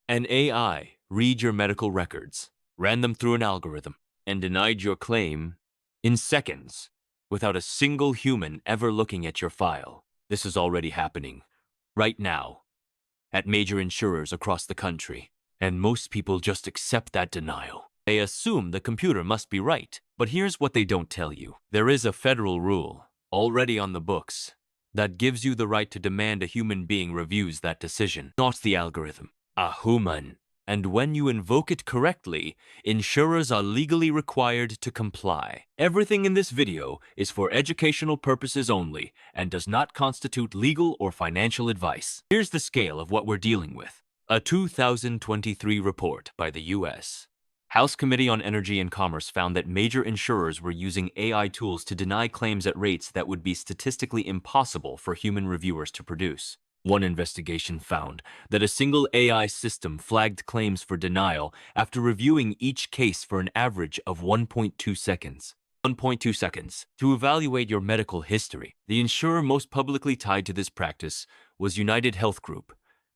An AI read your medical records, ran them through an algorithm, and denied your claim in seconds without a single human ever looking at your file. This is already happening right now at major insurers across the country, and most people just accept that denial. They assume the computer must be right, but here's what they don't tell you. There is a federal rule already on the books that gives you the right to demand a human being reviews that decision, not the algorithm. A human. And when you invoke it correctly, insurers are legally required to comply. Everything in this video is for educational purposes only and does not constitute legal or financial advice. Here's the scale of what we're dealing with. A 2023 report by the U.S. House Committee on Energy and Commerce found that major insurers were using AI tools to deny claims at rates that would be statistically impossible for human reviewers to produce. One investigation found that a single AI system flagged claims for denial after reviewing each case for an average of 1.2 seconds. 1.2 seconds. To evaluate your medical history, the insurer most publicly tied to this practice was UnitedHealth Group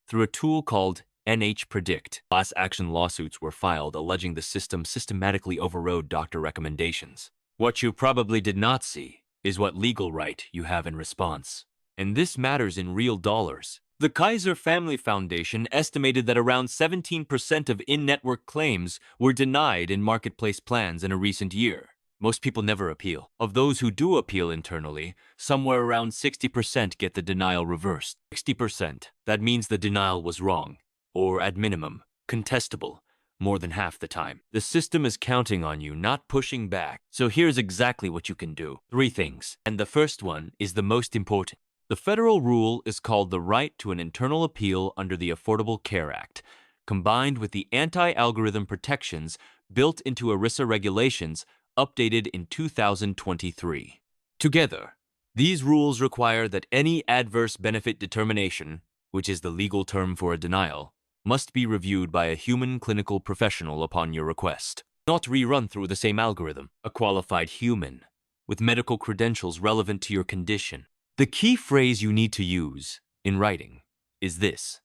through a tool called NH-Predict. Class action lawsuits were filed alleging the system systematically overrode doctor recommendations. What you probably did not see is what legal right you have in response. And this matters in real dollars. The Kaiser Family Foundation estimated that around 17% of in-network claims were denied in marketplace plans in a recent year. Most people never appeal. Of those who do appeal internally, somewhere around 60% get the denial reversed. 60%. That means the denial was wrong, or at minimum, contestable, more than half the time. The system is counting on you, not pushing back. So here's exactly what you can do. 3 things. And the first one is the most important. The federal rule is called the right to an internal appeal under the Affordable Care Act, combined with the anti-algorithm protections built into ERISA regulations updated in 2023. Together, these rules require that any adverse benefit determination, which is the legal term for a denial, must be reviewed by a human clinical professional upon your request, not rerun through the same algorithm. A qualified human with medical credentials relevant to your condition. The key phrase you need to use in writing is this: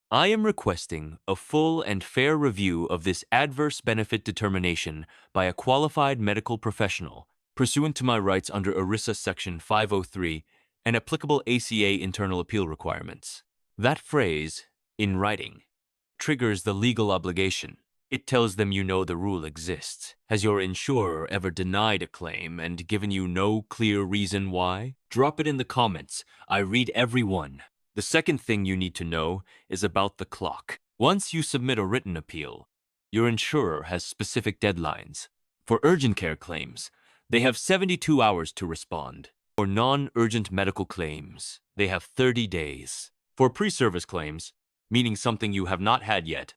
I am requesting a full and fair review of this adverse benefit determination by a qualified medical professional pursuant to my rights under ERISA Section 503 and applicable ACA internal appeal requirements. That phrase, in writing, triggers the legal obligation. It tells them you know the rule exists. Has your insurer ever denied a claim and given you no clear reason why? Drop it in the comments. I read every one. The second thing you need to know is about the clock. Once you submit a written appeal, your insurer has specific deadlines. For urgent care claims, they have 72 hours to respond. For non-urgent medical claims, they have 30 days. For pre-service claims, meaning something you have not had yet,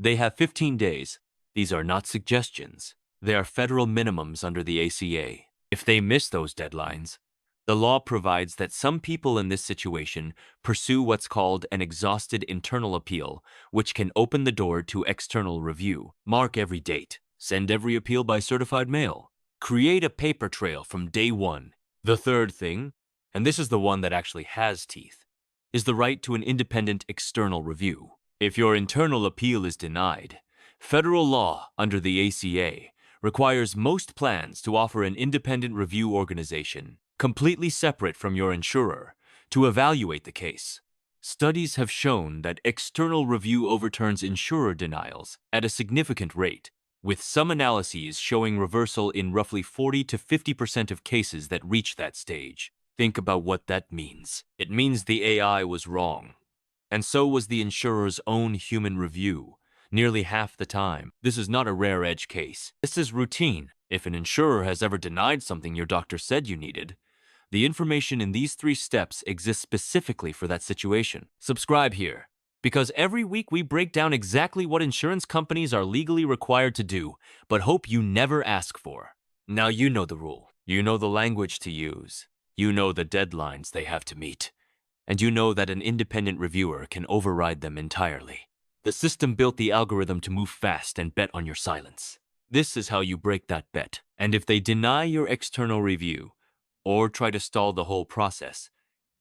they have 15 days. These are not suggestions. They are federal minimums under the ACA. If they miss those deadlines, the law provides that some people in this situation pursue what's called an exhausted internal appeal, which can open the door to external review. Mark every date. Send every appeal by certified mail. Create a paper trail from day one. The third thing, and this is the one that actually has teeth, is the right to an independent external review. If your internal appeal is denied, federal law under the ACA requires most plans to offer an independent review organization, completely separate from your insurer, to evaluate the case. Studies have shown that external review overturns insurer denials at a significant rate, with some analyses showing reversal in roughly 40 to 50% of cases that reach that stage. Think about what that means. It means the AI was wrong, and so was the insurer's own human review, nearly half the time. This is not a rare edge case. This is routine. If an insurer has ever denied something your doctor said you needed, the information in these 3 steps exists specifically for that situation. Subscribe here, because every week we break down exactly what insurance companies are legally required to do, but hope you never ask for. Now you know the rule. You know the language to use. You know the deadlines they have to meet. And you know that an independent reviewer can override them entirely. The system built the algorithm to move fast and bet on your silence. This is how you break that bet. And if they deny your external review, or try to stall the whole process,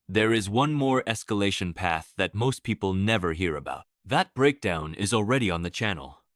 there is one more escalation path that most people never hear about. That breakdown is already on the channel.